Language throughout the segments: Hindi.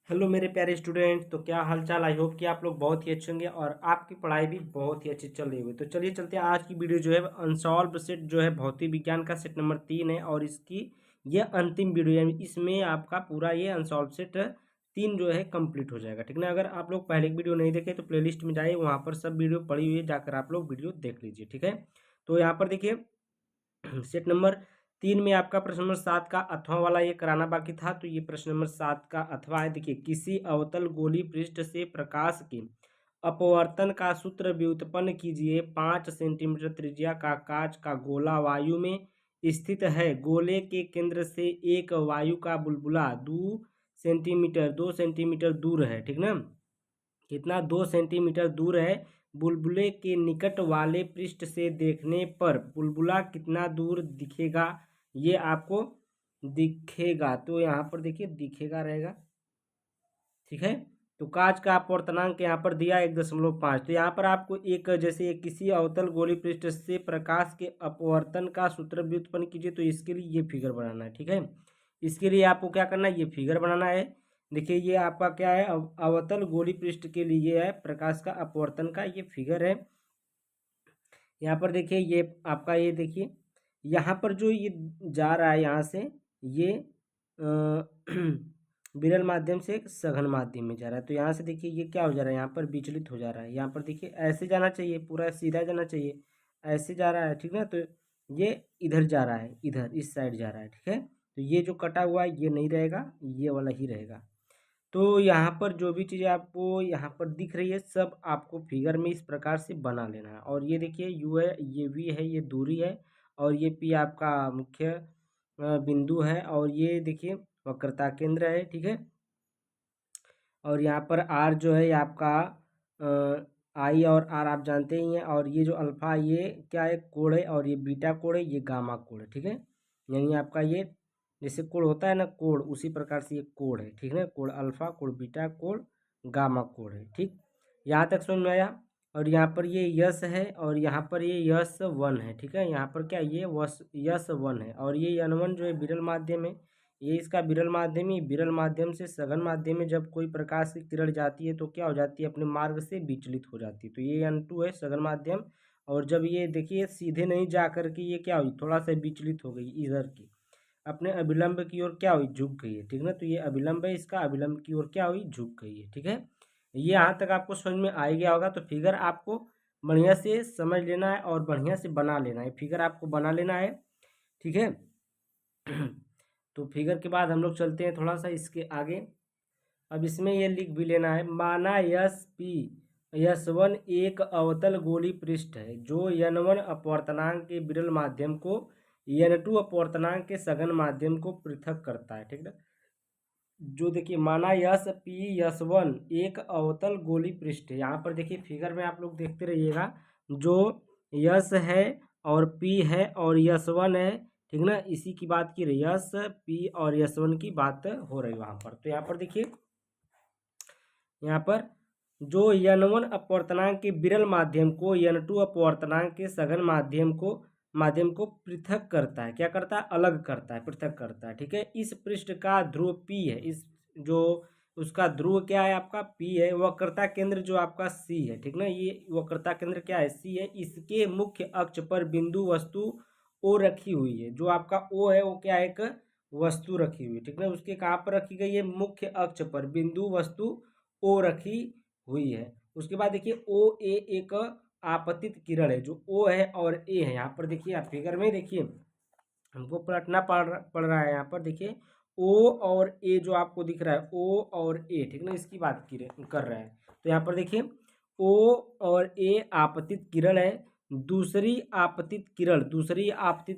हेलो मेरे प्यारे स्टूडेंट, तो क्या हाल चाल। आई होप कि आप लोग बहुत ही अच्छे होंगे और आपकी पढ़ाई भी बहुत ही अच्छी चल रही होगी। तो चलिए चलते हैं। आज की वीडियो जो है अनसॉल्व सेट जो है भौतिक विज्ञान का सेट नंबर 3 है और इसकी यह अंतिम वीडियो है। इसमें आपका पूरा ये अनसॉल्व सेट 3 जो है कंप्लीट हो जाएगा, ठीक ना। अगर आप लोग पहले की वीडियो नहीं देखे तो प्लेलिस्ट में जाइए, वहाँ पर सब वीडियो पड़ी हुई है, जाकर आप लोग वीडियो देख लीजिए, ठीक है। तो यहाँ पर देखिए सेट नंबर 3 में आपका प्रश्न नंबर 7 का अथवा वाला ये कराना बाकी था। तो ये प्रश्न नंबर 7 का अथवा है। देखिए, किसी अवतल गोली पृष्ठ से प्रकाश के अपवर्तन का सूत्र व्युत्पन्न कीजिए। 5 सेंटीमीटर त्रिज्या का कांच का गोला वायु में स्थित है। गोले के केंद्र से एक वायु का बुलबुला 2 सेंटीमीटर दूर है, ठीक ना। कितना? 2 सेंटीमीटर दूर है। बुलबुले के निकट वाले पृष्ठ से देखने पर बुलबुला कितना दूर दिखेगा, ये आपको दिखेगा। तो यहाँ पर देखिए दिखेगा रहेगा, ठीक है। तो कांच का अपवर्तनांक यहाँ पर दिया 1.5। तो यहाँ पर आपको एक जैसे किसी अवतल गोली पृष्ठ से प्रकाश के अपवर्तन का सूत्र व्युत्पन्न कीजिए। तो इसके लिए ये फिगर बनाना है, ठीक है। इसके लिए आपको क्या करना है, ये फिगर बनाना है। देखिए ये आपका क्या है, अवतल गोली पृष्ठ के लिए है प्रकाश का अपवर्तन का ये फिगर है। यहाँ पर देखिए ये आपका ये देखिए यहाँ पर जो ये जा रहा है यहाँ से ये विरल माध्यम से एक सघन माध्यम में जा रहा है। तो यहाँ से देखिए ये क्या हो जा रहा है, यहाँ पर विचलित हो जा रहा है। यहाँ पर देखिए ऐसे जाना चाहिए, पूरा सीधा जाना चाहिए, ऐसे जा रहा है, ठीक ना। तो ये इधर जा रहा है, इधर इस साइड जा रहा है, ठीक है। तो ये जो कटा हुआ है ये नहीं रहेगा, ये वाला ही रहेगा। तो यहाँ पर जो भी चीज़ें आपको यहाँ पर दिख रही है सब आपको फिगर में इस प्रकार से बना लेना है। और ये देखिए यू है, ये वी है, ये दूरी है, और ये पी आपका मुख्य बिंदु है, और ये देखिए वक्रता केंद्र है, ठीक है। और यहाँ पर आर जो है ये आपका आई और आर आप जानते ही हैं। और ये जो अल्फ़ा ये क्या है, कोण है, और ये बीटा कोण है, ये गामा कोण है, ठीक है। यानी आपका ये जैसे कोण होता है ना, कोण, उसी प्रकार से ये कोण है, ठीक है। कोण अल्फ़ा, कोण बीटा, कोण गामा कोण है, ठीक। यहाँ तक समझ में आया। और यहाँ पर ये यस है और यहाँ पर ये यस वन है, ठीक है। यहाँ पर क्या ये यस वन है, और ये एन वन जो है विरल माध्यम है, ये इसका विरल माध्यम ही। विरल माध्यम से सघन माध्यम में जब कोई प्रकाश की किरण जाती है तो क्या हो जाती है, अपने मार्ग से विचलित हो जाती है। तो ये N2 है सघन माध्यम। और जब ये देखिए सीधे नहीं जा करके ये क्या हुई, थोड़ा सा विचलित हो गई इधर की, अपने अभिलंब की ओर क्या हुई, झुक गई है, ठीक ना। तो ये अभिलंब है, इसका अभिलंब की ओर क्या हुई, झुक गई है, ठीक है। ये यहाँ तक आपको समझ में आ गया होगा। तो फिगर आपको बढ़िया से समझ लेना है और बढ़िया से बना लेना है, फिगर आपको बना लेना है, ठीक है। तो फिगर के बाद हम लोग चलते हैं थोड़ा सा इसके आगे। अब इसमें ये लिख भी लेना है, माना यस पी यस वन एक अवतल गोली पृष्ठ है जो यन वन अपवर्तनांक के विरल माध्यम को यन टू अपवर्तनांक के सघन माध्यम को पृथक करता है, ठीक है। जो देखिए माना यस पी यस वन एक अवतल गोली पृष्ठ है। यहाँ पर देखिए फिगर में आप लोग देखते रहिएगा, जो यस है और पी है और यस वन है, ठीक ना। इसी की बात की रही, यस पी और यस वन की बात हो रही वहाँ पर। तो यहाँ पर देखिए यहाँ पर जो यन वन अपवर्तनांक के विरल माध्यम को यन टू अपवर्तनांक के सघन माध्यम को पृथक करता है। क्या करता है, अलग करता है, पृथक करता है, ठीक है। इस पृष्ठ का ध्रुव पी है, इस जो उसका ध्रुव क्या है आपका पी है। वक्रता केंद्र जो आपका सी है, ठीक ना। ये वक्रता केंद्र क्या है, सी है। इसके मुख्य अक्ष पर बिंदु वस्तु ओ रखी हुई है। जो आपका ओ है वो क्या है, एक वस्तु रखी हुई है, ठीक ना। उसके कहाँ पर रखी गई है, मुख्य अक्ष पर बिंदु वस्तु ओ रखी हुई है। उसके बाद देखिए ओ ए एक आपतित किरण है। जो ओ है और ए है, यहाँ पर देखिए आप फिगर में देखिए हमको पलटना पड़ रहा है। यहाँ पर देखिए ओ और ए जो आपको दिख रहा है, ओ और ए, ठीक ना, इसकी बात कर रहा है। तो यहाँ पर देखिए ओ और ए आपतित किरण है। दूसरी आपतित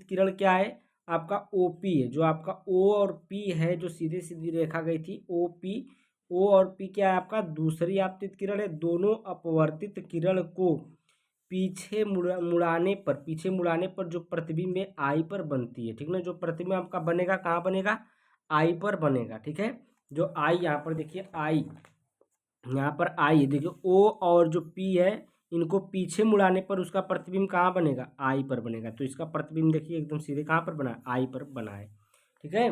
किरण क्या है, आपका ओ पी है। जो आपका ओ और पी है, जो सीधी सीधी रेखा गई थी ओ पी, ओ और पी क्या है आपका दूसरी आपतित किरण है। दोनों अपवर्तित किरण को पीछे मुड़ाने पर जो प्रतिबिंब है आई पर बनती है, ठीक ना। जो प्रतिबिंब आपका बनेगा कहाँ बनेगा, आई पर बनेगा, ठीक है। जो आई यहाँ पर देखिए आई, यहाँ पर आई देखिए ओ और जो पी है, इनको पीछे मुड़ाने पर उसका प्रतिबिंब कहाँ बनेगा, आई पर बनेगा। तो इसका प्रतिबिंब देखिए एकदम सीधे कहाँ पर बना है, आई पर बना है, ठीक है।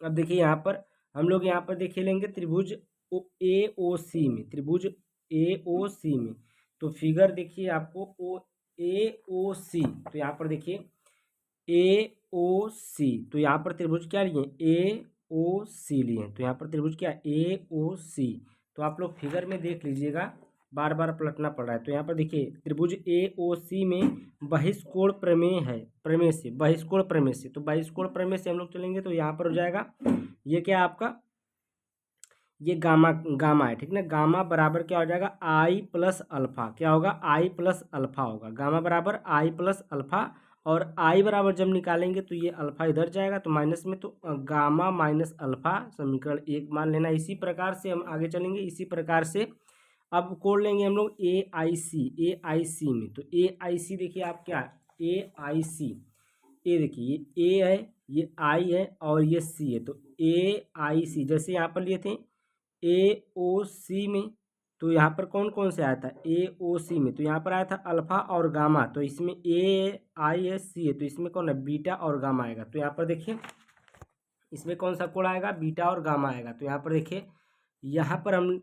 अब देखिए यहाँ पर हम लोग यहाँ पर देखिए लेंगे त्रिभुज ए ओ सी में, त्रिभुज ए ओ सी में। तो फिगर देखिए आपको ओ ए ओ सी, तो यहाँ पर देखिए ए ओ सी, तो यहाँ पर त्रिभुज क्या लिए, ए ओ सी लिए। तो यहाँ पर त्रिभुज क्या, ए ओ सी। तो आप लोग फिगर में देख लीजिएगा, बार बार पलटना पड़ रहा है। तो यहाँ पर देखिए त्रिभुज ए ओ सी में बहिष्कोण प्रमेय है, प्रमेय से, बहिष्कोण प्रमेय से। तो बहिष्कोण प्रमेय से हम लोग चलेंगे तो यहाँ पर हो जाएगा, ये क्या आपका, ये गामा, गामा है, ठीक ना। गामा बराबर क्या हो जाएगा, आई प्लस अल्फा। क्या होगा, आई प्लस अल्फा होगा। गामा बराबर आई प्लस अल्फा, और आई बराबर जब निकालेंगे तो ये अल्फा इधर जाएगा तो माइनस में, तो गामा माइनस अल्फा समीकरण 1 मान लेना। इसी प्रकार से हम आगे चलेंगे। इसी प्रकार से अब कोड लेंगे हम लोग ए आई सी, ए आई सी में। तो ए आई सी देखिए आप क्या, ए आई सी, ए देखिए ये ए है, ये आई है और ये सी है। तो ए आई सी जैसे यहाँ पर लिए थे ए ओ सी में, तो यहाँ पर कौन कौन से आया था, ए ओ सी में। तो यहाँ पर आया था अल्फा और गामा। तो इसमें ए आई एस सी है, तो इसमें कौन है, बीटा और गामा आएगा। तो यहाँ पर देखिए इसमें कौन सा कोड आएगा, बीटा और गामा आएगा। तो यहाँ पर देखिए, यहाँ पर हम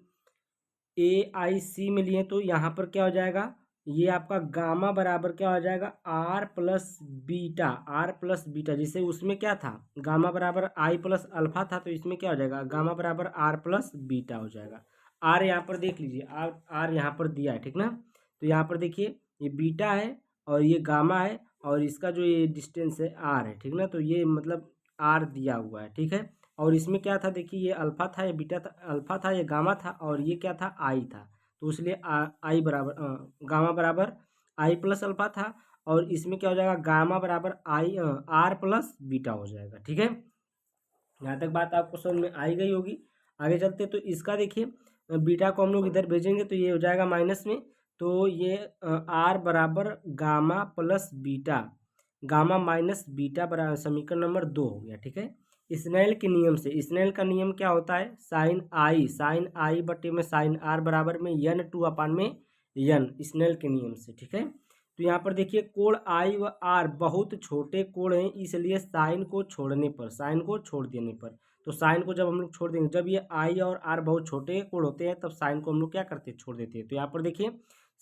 ए आई सी में लिए तो यहाँ पर क्या हो जाएगा, ये आपका गामा बराबर क्या हो जाएगा, R plus beta, R plus beta. जैसे उसमें क्या था, गामा बराबर आई प्लस अल्फा था, तो इसमें क्या हो जाएगा, गामा बराबर आर प्लस बीटा हो जाएगा। आर यहाँ पर देख लीजिए, आर आर यहाँ पर दिया है, ठीक ना। तो यहाँ पर देखिए ये बीटा है और ये गामा है, और इसका जो ये डिस्टेंस है आर है, ठीक ना। तो ये मतलब आर दिया हुआ है, ठीक है। और इसमें क्या था, देखिए ये अल्फा था, ये बीटा था, अल्फा था, ये गामा था, और ये क्या था, आई था। तो इसलिए आई बराबर गामा बराबर आई प्लस अल्फा था, और इसमें क्या हो जाएगा, गामा बराबर आई आर प्लस बीटा हो जाएगा, ठीक है। यहाँ तक बात आपको समझ में आई गई होगी। आगे चलते तो इसका देखिए, बीटा को हम लोग इधर भेजेंगे तो ये हो जाएगा माइनस में। तो ये आर बराबर gamma plus beta, gamma minus beta बराबर समीकरण नंबर 2 हो गया, ठीक है। स्नेल के नियम से, स्नेल का नियम क्या होता है, साइन आई बटे में साइन आर बराबर में यन टू अपान में यन, स्नेल के नियम से, ठीक है। तो यहाँ पर देखिए कोण आई व आर बहुत छोटे कोण हैं, इसलिए साइन को छोड़ने पर, साइन को छोड़ देने पर, तो साइन को जब हम लोग छोड़ देंगे, जब ये आई और आर बहुत छोटे कोण होते हैं तब साइन को हम लोग क्या करते हैं, छोड़ देते हैं। तो यहाँ पर देखिए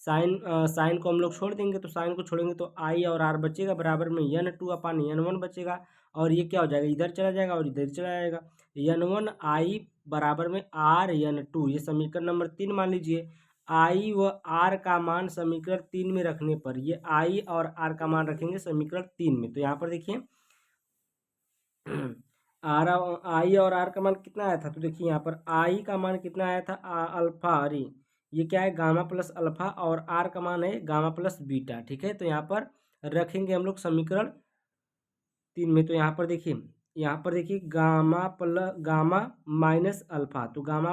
साइन को हम लोग छोड़ देंगे, तो साइन को छोड़ेंगे तो आई और आर बचेगा बराबर में यन टू अपान यन वन बचेगा, और ये क्या हो जाएगा, इधर चला जाएगा और इधर चला जाएगा। यन वन आई बराबर में आर यन टू, ये समीकरण नंबर 3 मान लीजिए। आई व आर का मान समीकरण 3 में रखने पर, ये आई और आर का मान रखेंगे समीकरण 3 में। तो यहाँ पर देखिए आर, आई और आर का मान कितना आया था, तो देखिए यहाँ पर आई का मान कितना आया था, अल्फा, अरे ये क्या है, गामा प्लस अल्फा, और आर का मान है गामा प्लस बीटा, ठीक है। तो यहाँ पर रखेंगे हम लोग समीकरण 3 में। तो यहाँ पर देखिए गामा माइनस अल्फा, तो गामा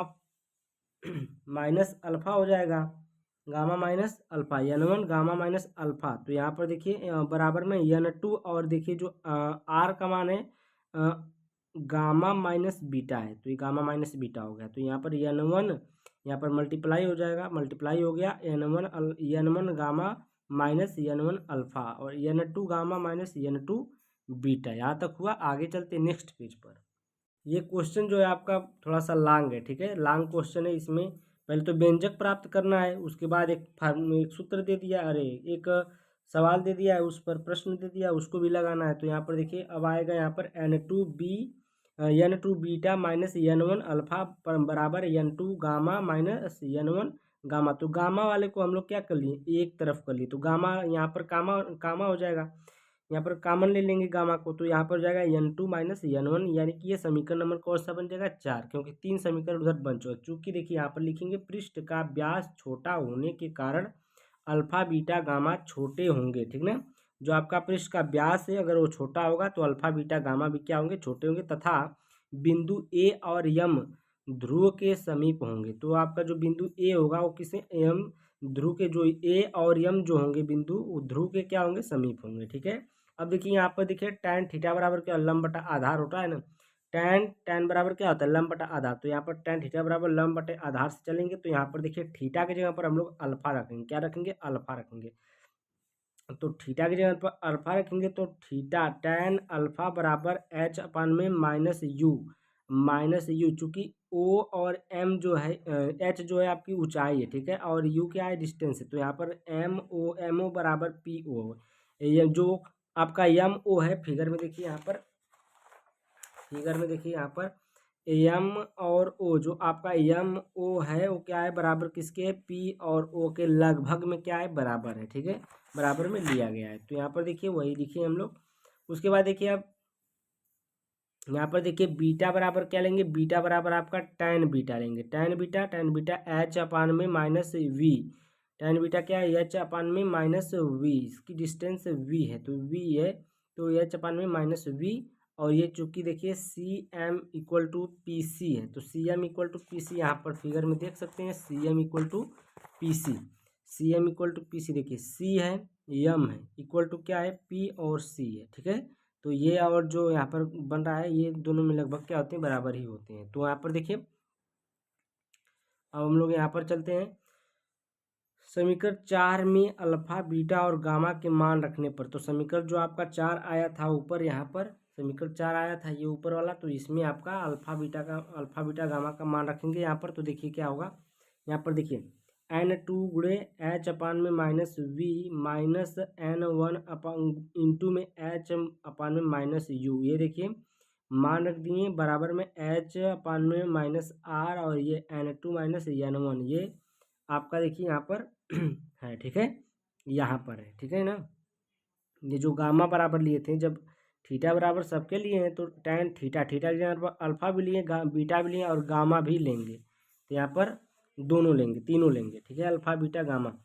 माइनस अल्फा हो जाएगा, गामा माइनस अल्फा, यन वन गामा माइनस अल्फा। तो यहाँ पर देखिए बराबर में यन टू, और देखिए जो आर का मान है गामा माइनस बीटा है, तो ये गामा माइनस बीटा हो गया। तो यहाँ पर यन वन, यहाँ पर मल्टीप्लाई हो जाएगा, मल्टीप्लाई हो गया, यन वन गामा माइनस यन वन अल्फा, और यन to gamma minus N to beta. यहाँ तक हुआ। आगे चलते नेक्स्ट पेज पर। ये क्वेश्चन जो है आपका थोड़ा सा लॉन्ग है, ठीक है, लॉन्ग क्वेश्चन है। इसमें पहले तो व्यंजक प्राप्त करना है, उसके बाद एक सूत्र दे दिया, अरे एक सवाल दे दिया है, उस पर प्रश्न दे दिया, उसको भी लगाना है। तो यहाँ पर देखिए अब आएगा यहाँ पर यन to beta minus N one alpha बराबर यन to gamma minus N one gamma. तो गामा वाले को हम लोग क्या कर लिए, एक तरफ कर लिए, तो गामा यहाँ पर कामा कामा हो जाएगा, यहाँ पर कॉमन ले लेंगे गामा को, तो यहाँ पर हो जाएगा यन टू माइनस यन वन, यानी कि ये समीकरण नंबर कौन सा बन जाएगा, 4, क्योंकि 3 समीकरण उधर बन चुका है। चूंकि देखिए यहाँ पर लिखेंगे पृष्ठ का व्यास छोटा होने के कारण अल्फा बीटा गामा छोटे होंगे, ठीक ना। जो आपका पृष्ठ का व्यास है अगर वो छोटा होगा तो अल्फा बीटा गामा भी क्या होंगे, छोटे होंगे, तथा बिंदु ए और यम ध्रुव के समीप होंगे। तो आपका जो बिंदु ए होगा वो किसे, एम ध्रुव के, जो ए और यम जो होंगे बिंदु, वो ध्रुव के क्या होंगे, समीप होंगे, ठीक है। अब देखिए यहाँ पर देखिए tan थीटा बराबर क्या, लंब बटा आधार होता है ना, tan बराबर क्या होता है, लंब बटा आधार। तो यहाँ पर tan थीटा बराबर लंब बटे आधार से चलेंगे, तो यहाँ पर देखिए थीटा की जगह पर हम लोग अल्फा रखेंगे, क्या रखेंगे, अल्फा रखेंगे। तो थीटा की जगह पर अल्फा रखेंगे, तो थीटा tan अल्फा बराबर h अपान में माइनस यू, माइनस यू, चूँकि ओ और एम जो है एच जो है आपकी ऊंचाई है, ठीक है, और यू क्या है, डिस्टेंस है। तो यहाँ पर एम ओ बराबर पी ओ, ये जो आपका एम ओ है, फिगर में देखिए यहाँ पर, फिगर में देखिए यहाँ पर एम और ओ, जो आपका एम ओ है वो क्या है, बराबर किसके, पी और ओ के लगभग में क्या है, बराबर है, ठीक है, बराबर में लिया गया है। तो यहाँ पर देखिए वही लिखिए हम लोग। उसके बाद देखिए अब यहाँ पर देखिए बीटा बराबर क्या लेंगे, बीटा बराबर आपका tan बीटा लेंगे, tan बीटा एच अपान में माइनस वी, tan बीटा क्या है, एच अपान में माइनस वी, इसकी डिस्टेंस वी है तो वी है, तो एच अपान में माइनस वी। और ये चूंकि देखिए C M equal to P C है, तो C M equal to P C यहाँ पर फिगर में देख सकते हैं, C M equal to P C, C M equal to P C, देखिए सी है, एम है, इक्वल टू क्या है, पी और सी है, ठीक है। तो ये और जो यहाँ पर बन रहा है, ये दोनों में लगभग क्या होते हैं, बराबर ही होते हैं। तो यहाँ पर देखिए अब हम लोग यहाँ पर चलते हैं, समीकरण 4 में अल्फा बीटा और गामा के मान रखने पर, तो समीकरण जो आपका 4 आया था ऊपर, यहाँ पर समीकरण 4 आया था ये ऊपर वाला, तो इसमें आपका अल्फा बीटा गामा का मान रखेंगे यहाँ पर। तो देखिए क्या होगा, यहाँ पर देखिए n2 गुणे एच अपान में minus V minus n1 upon into में एच अपान में माइनस यू, ये देखिए मान रख दिए बराबर में एच अपान में माइनस आर, और ये n2 माइनस n1, ये आपका देखिए यहाँ पर है, ठीक है, यहाँ पर है, ठीक है ना। ये जो गामा बराबर लिए थे, जब थीटा बराबर सबके लिए हैं तो tan थीटा, थीटा के लिए अल्फा भी लिए, बीटा भी लिए और गामा भी लेंगे, तो यहाँ पर दोनों लेंगे, तीनों लेंगे, ठीक है, अल्फा बीटा गामा।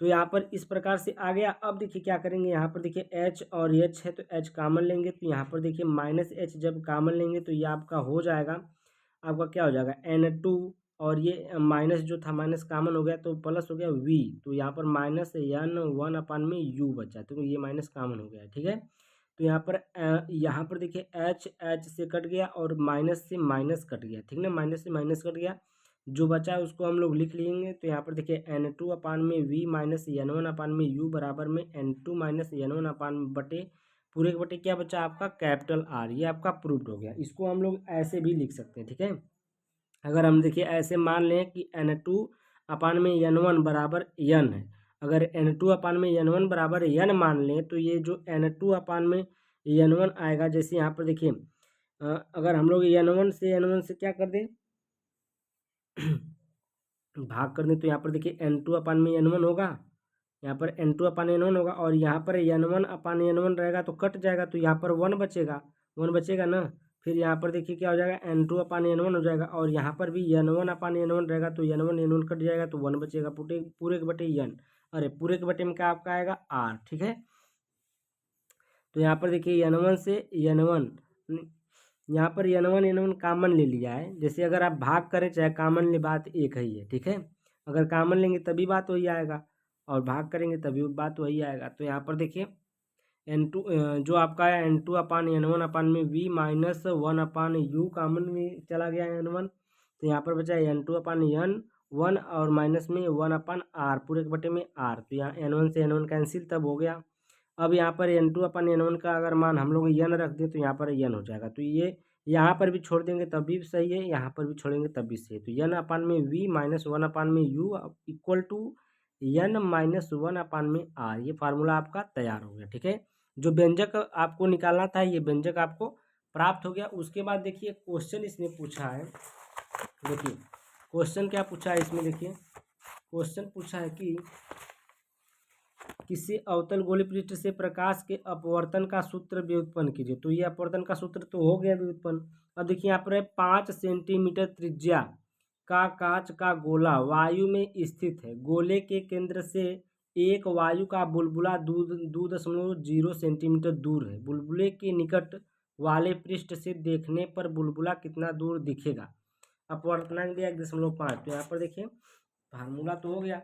तो यहाँ पर इस प्रकार से आ गया। अब देखिए क्या करेंगे, यहाँ पर देखिए एच और एच है तो एच कामन लेंगे, तो यहाँ पर देखिए माइनस एच जब कामन लेंगे तो ये आपका हो जाएगा, आपका क्या हो जाएगा, n2, और ये माइनस जो था माइनस कामन हो गया तो प्लस हो गया वी, तो यहाँ पर माइनस n1 अपान में यू बचा, तो ये माइनस कामन हो गया, ठीक है। तो यहाँ पर देखिए एच एच से कट गया और माइनस से माइनस कट गया, ठीक ना, माइनस से माइनस कट गया, जो बचा है उसको हम लोग लिख लेंगे। तो यहाँ पर देखिए n2 अपान में वी माइनस n1 अपान में यू बराबर में n2 माइनस n1 अपान में बटे पूरे के बटे क्या बचा आपका, कैपिटल आर, ये आपका प्रूव्ड हो गया। इसको हम लोग ऐसे भी लिख सकते हैं, ठीक है। अगर हम देखिए ऐसे मान लें कि n2 अपान में n1 बराबर n है, अगर n2 अपान में n1 बराबर n मान लें तो ये जो n2 अपान में n1 आएगा, जैसे यहाँ पर देखिए अगर हम लोग n1 से क्या कर दें भाग कर दें, तो यहाँ पर देखिए n2 अपान में n1 होगा, यहाँ पर n2 अपान n1 होगा, और यहाँ पर n1 अपान n1 रहेगा तो कट जाएगा, तो यहाँ पर 1 बचेगा, 1 बचेगा ना। फिर यहाँ पर देखिए क्या हो जाएगा, n2 अपान n1 हो जाएगा, और यहाँ पर भी n1 अपान n1 रहेगा तो n1 कट जाएगा तो 1 बचेगा, पूरे पूरे के बटे n, अरे पूरे के बटे में क्या आपका आएगा r, ठीक है। तो यहाँ पर देखिए n1 से n1, यहाँ पर n1 कामन ले लिया है, जैसे अगर आप भाग करें चाहे कामन ले, बात एक ही है, ठीक है। अगर कामन लेंगे तभी बात वही आएगा, और भाग करेंगे तभी बात वही आएगा। तो यहाँ पर देखिए n2 जो आपका है n2 अपान n1 अपान में v माइनस 1 अपान यू कामन में चला गया है n1, तो यहाँ पर बचा n2 अपान n1 और माइनस में 1 अपान r, पूरे के बटे में r, तो यहाँ n1 से n1 कैंसिल तब हो गया। अब यहाँ पर n2 अपन n1 का अगर मान हम लोग n रख दें तो यहाँ पर n हो जाएगा, तो ये यहाँ पर भी छोड़ देंगे तब भी सही है, यहाँ पर भी छोड़ेंगे तब भी सही है। तो n अपान में v माइनस 1 अपान में u equal to n minus 1 upon में r, ये फार्मूला आपका तैयार हो गया, ठीक है। जो व्यंजक आपको निकालना था ये व्यंजक आपको प्राप्त हो गया। उसके बाद देखिए क्वेश्चन इसने पूछा है, देखिए क्वेश्चन क्या पूछा है इसमें, देखिए क्वेश्चन पूछा है कि किसी अवतल गोलीय पृष्ठ से प्रकाश के अपवर्तन का सूत्र व्युत्पन्न कीजिए। तो ये अपवर्तन का सूत्र तो हो गया व्युत्पन्न। अब देखिए यहाँ पर है 5 सेंटीमीटर त्रिज्या का कांच का गोला वायु में स्थित है, गोले के केंद्र से एक वायु का बुलबुला 2.0 सेंटीमीटर दूर है, बुलबुले के निकट वाले पृष्ठ से देखने पर बुलबुला कितना दूर दिखेगा, अपवर्तनांक दिया 1.5। तो यहाँ पर देखिए फार्मूला तो हो गया,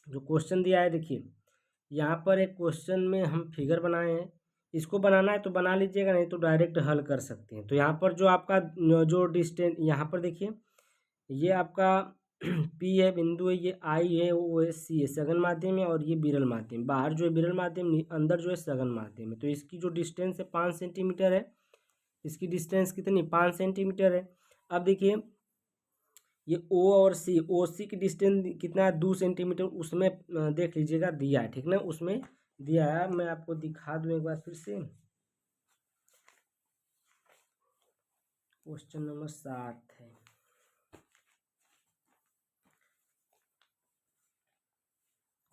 जो क्वेश्चन दिया है देखिए यहाँ पर एक क्वेश्चन में हम फिगर बनाए हैं, इसको बनाना है तो बना लीजिएगा, नहीं तो डायरेक्ट हल कर सकते हैं। तो यहाँ पर जो आपका जो डिस्टेंस यहाँ पर देखिए ये आपका P है बिंदु है, ये I है, वो है C है, सघन माध्यम है, और ये विरल माध्यम, बाहर जो है विरल माध्यम, अंदर जो है सघन माध्यम है। तो इसकी जो डिस्टेंस है 5 सेंटीमीटर है, इसकी डिस्टेंस कितनी 5 सेंटीमीटर है। अब देखिए ये ओ और सी, ओ सी की डिस्टेंस कितना है 2 सेंटीमीटर, उसमें देख लीजिएगा दिया है, ठीक ना, उसमें दिया है। मैं आपको दिखा दूँ एक बार फिर से, क्वेश्चन नंबर 7 है।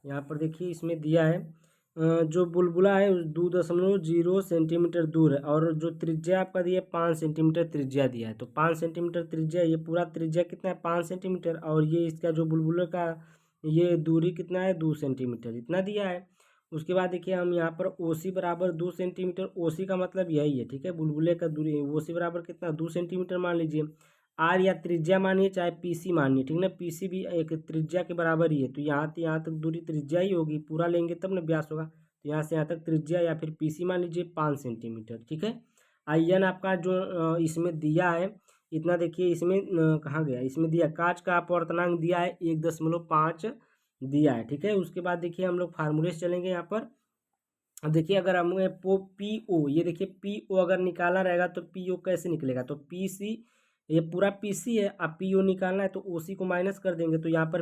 यहाँ पर देखिए इसमें दिया है जो बुलबुला है 2.0 सेंटीमीटर दूर है, और जो त्रिज्या आपका दिया है 5 सेंटीमीटर त्रिज्या दिया है। तो 5 सेंटीमीटर त्रिज्या, ये पूरा त्रिज्या कितना है 5 सेंटीमीटर, और ये इसका जो बुलबुला का ये दूरी कितना है 2 सेंटीमीटर, इतना दिया है। उसके बाद देखिए हम यहाँ पर ओसी बराबर 2 सेंटीमीटर, ओसी का मतलब यही है, ठीक है, बुलबुले का दूरी ओसी बराबर कितना 2 सेंटीमीटर मान लीजिए। आर या त्रिज्या मानिए चाहे पीसी मानिए, ठीक ना, पीसी भी एक त्रिज्या के बराबर ही है। तो यहाँ तक दूरी त्रिज्या ही होगी, पूरा लेंगे तब ना व्यास होगा। तो यहाँ से यहाँ तक त्रिज्या या फिर पीसी मान लीजिए 5 सेंटीमीटर, ठीक है। आयन आपका जो इसमें दिया है इतना, देखिए इसमें कहाँ गया, इसमें दिया कांच का अपवर्तनांक दिया है 1.5 दिया है, ठीक है। उसके बाद देखिए हम लोग फार्मूले से चलेंगे यहाँ पर। अब देखिए अगर हमें पी ओ, ये देखिए पी ओ अगर निकालना रहेगा तो पी ओ कैसे निकलेगा, तो पी सी, ये पूरा पी सी है, अब पी ओ निकालना है तो ओ सी को माइनस कर देंगे। तो यहाँ पर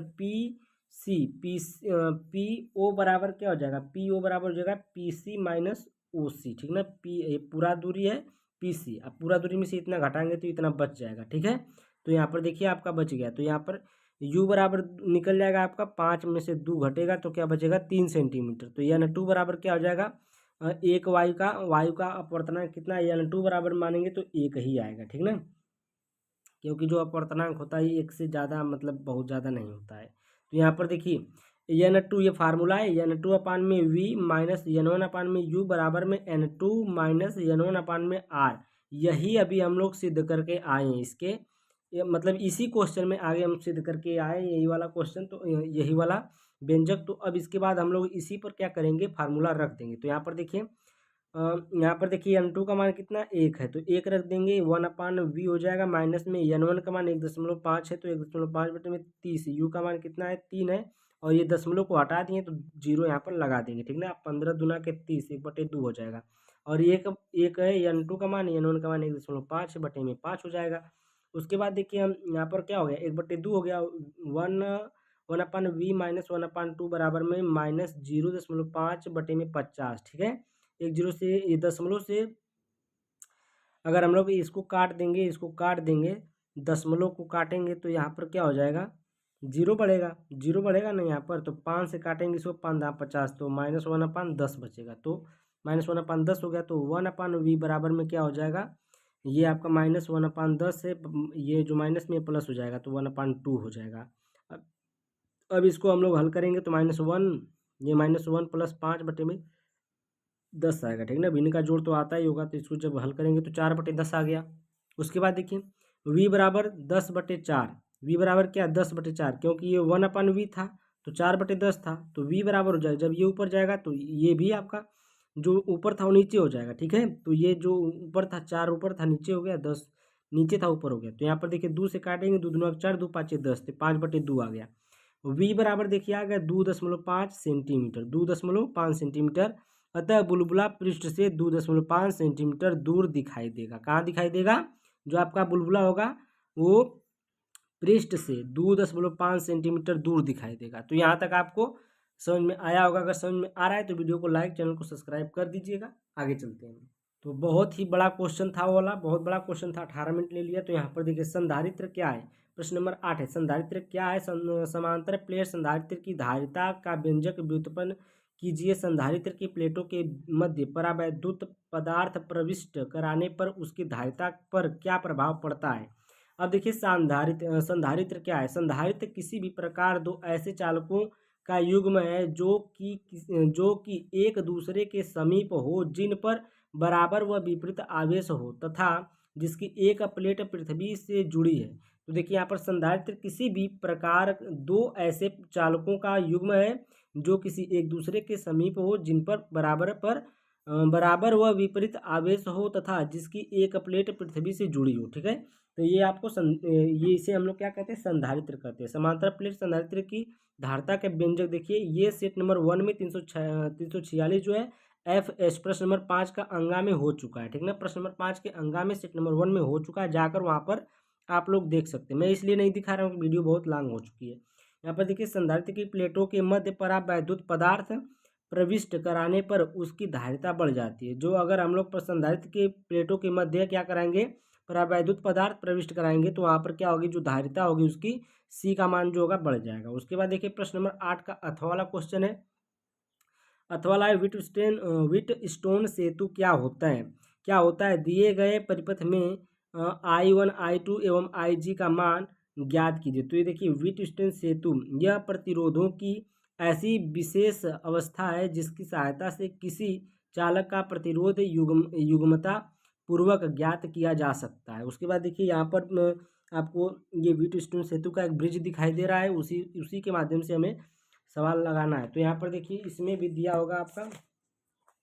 पी ओ बराबर क्या हो जाएगा, पी ओ बराबर हो जाएगा पी सी माइनस ओ सी, ठीक ना। पी ये पूरा दूरी है पी सी, अब पूरा दूरी में से इतना घटाएंगे तो इतना बच जाएगा, ठीक है। तो यहाँ पर देखिए आपका बच गया। तो यहाँ पर यू बराबर निकल जाएगा आपका 5 में से 2 घटेगा तो क्या बचेगा 3 सेंटीमीटर। तो एन टू बराबर क्या हो जाएगा, एक वायु का अपवर्तनांक कितना है, एन टू बराबर मानेंगे तो एक ही आएगा, ठीक ना, क्योंकि जो अपवर्तनांक होता है एक से ज़्यादा मतलब बहुत ज़्यादा नहीं होता है। तो यहाँ पर देखिए एन टू, ये फार्मूला है, एन टू अपान में V minus N one upon में यू बराबर में N two minus N one upon में आर। यही अभी हम लोग सिद्ध करके आए हैं इसके, मतलब इसी क्वेश्चन में आगे हम सिद्ध करके आए यही वाला क्वेश्चन, तो यही वाला व्यंजक। तो अब इसके बाद हम लोग इसी पर क्या करेंगे, फार्मूला रख देंगे। तो यहाँ पर देखिए यहाँ पर देखिए एन टू का मान कितना 1 है, तो 1 रख देंगे, 1/v हो जाएगा, माइनस में एन वन का मान 1.5 है तो 1.5 बटे में 30, यू का मान कितना है 3 है, और ये दशमलव को हटा दिए तो 0 यहाँ पर लगा देंगे, ठीक ना। 15 दूना के 30, 1/2 हो जाएगा, और एक है एन टू का मान, एन वन का मान 1.5 बटे में 5 हो जाएगा। उसके बाद देखिए हम यहाँ पर क्या हो गया 1/2 हो गया, 1/v माइनस 1/2 बराबर में माइनस 0.5 बटे में 50, ठीक है। एक जीरो से ये दशमलव से अगर हम लोग इसको काट देंगे, इसको काट देंगे, दशमलव को काटेंगे तो यहाँ पर क्या हो जाएगा 0 बढ़ेगा, 0 बढ़ेगा ना यहाँ पर। तो 5 से काटेंगे इसको, 5×50 तो -1/10 बचेगा, तो -1/10 हो गया। तो 1/v बराबर में क्या हो जाएगा, ये आपका -1/10 है, ये जो माइनस में प्लस हो जाएगा तो 1/2 हो जाएगा। अब इसको हम लोग हल करेंगे तो -1, ये -1 प्लस 5 बटे में 10 आएगा, ठीक ना। भिन्न का जोड़ तो आता ही होगा, तो इसको जब हल करेंगे तो 4/10 आ गया। उसके बाद देखिए v बराबर 10/4, v बराबर क्या 10/4, क्योंकि ये 1/v था तो 4/10 था, तो v बराबर हो जाएगा, जब ये ऊपर जाएगा तो ये भी आपका जो ऊपर था वो नीचे हो जाएगा, ठीक है। तो ये जो ऊपर था 4 ऊपर था नीचे हो गया, 10 नीचे था ऊपर हो गया। तो यहाँ पर देखिए 2 से काटेंगे, 2 दूना 4, 2 5 10, तो 5/2 आ गया। v बराबर देखिए आ गया 2.5 सेंटीमीटर, 2.5 सेंटीमीटर। अतः बुलबुला पृष्ठ से 2.5 सेंटीमीटर दूर दिखाई देगा। कहाँ दिखाई देगा, जो आपका बुलबुला होगा वो पृष्ठ से 2.5 सेंटीमीटर दूर दिखाई देगा। तो यहाँ तक आपको समझ में आया होगा। अगर समझ में आ रहा है तो वीडियो को लाइक, चैनल को सब्सक्राइब कर दीजिएगा। आगे चलते हैं। तो बहुत ही बड़ा क्वेश्चन था वो वाला, बहुत बड़ा क्वेश्चन था, 18 मिनट ले लिया। तो यहाँ पर देखिए संधारित्र क्या है, प्रश्न नंबर 8 है, संधारित्र क्या है। समांतर प्लेट संधारित्र की धारिता का व्यंजक व्युत्पन्न कीजिए। संधारित्र की प्लेटों के मध्य परावैद्युत पदार्थ प्रविष्ट कराने पर उसकी धारिता पर क्या प्रभाव पड़ता है। अब देखिए संधारित्र क्या है। संधारित्र किसी भी प्रकार दो ऐसे चालकों का युग्म है जो कि एक दूसरे के समीप हो, जिन पर बराबर व विपरीत आवेश हो तथा जिसकी एक प्लेट पृथ्वी से जुड़ी है। तो देखिए यहाँ पर संधारित्र किसी भी प्रकार दो ऐसे चालकों का युग्म है जो किसी एक दूसरे के समीप हो, जिन पर बराबर व विपरीत आवेश हो तथा जिसकी एक प्लेट पृथ्वी से जुड़ी हो, ठीक है। तो ये आपको ये इसे हम लोग क्या कहते हैं, संधारित्र कहते हैं। समांतर प्लेट संधारित्र की धारिता के व्यंजक देखिए, ये सेट नंबर 1 में 346 जो है एफ एस प्रश्न नंबर 5 का अंगा में हो चुका है, ठीक ना। प्रश्न नंबर 5 के अंगा में सेट नंबर 1 में हो चुका है, जाकर वहाँ पर आप लोग देख सकते हैं। मैं इसलिए नहीं दिखा रहा हूँ कि वीडियो बहुत लॉन्ग हो चुकी है। यहाँ पर देखिए, संधारित्र की प्लेटों के मध्य पर आप वैद्युत पदार्थ प्रविष्ट कराने पर उसकी धारिता बढ़ जाती है। जो अगर हम लोग संधारित्र के प्लेटों के मध्य क्या कराएंगे, परावैद्युत पदार्थ प्रविष्ट कराएंगे, तो वहाँ पर क्या होगी, जो धारिता होगी उसकी सी का मान जो होगा बढ़ जाएगा। उसके बाद देखिए प्रश्न नंबर 8 का अथवा वाला क्वेश्चन है। अथवा लाइव व्हीटस्टोन सेतु क्या होता है, क्या होता है, दिए गए परिपथ में I1 I2 एवं IG का मान ज्ञात कीजिए। तो ये देखिए, व्हीटस्टोन सेतु यह प्रतिरोधों की ऐसी विशेष अवस्था है जिसकी सहायता से किसी चालक का प्रतिरोध युग्मता पूर्वक ज्ञात किया जा सकता है। उसके बाद देखिए, यहाँ पर आपको ये व्हीटस्टोन सेतु का एक ब्रिज दिखाई दे रहा है, उसी उसी के माध्यम से हमें सवाल लगाना है। तो यहाँ पर देखिए, इसमें भी दिया होगा आपका,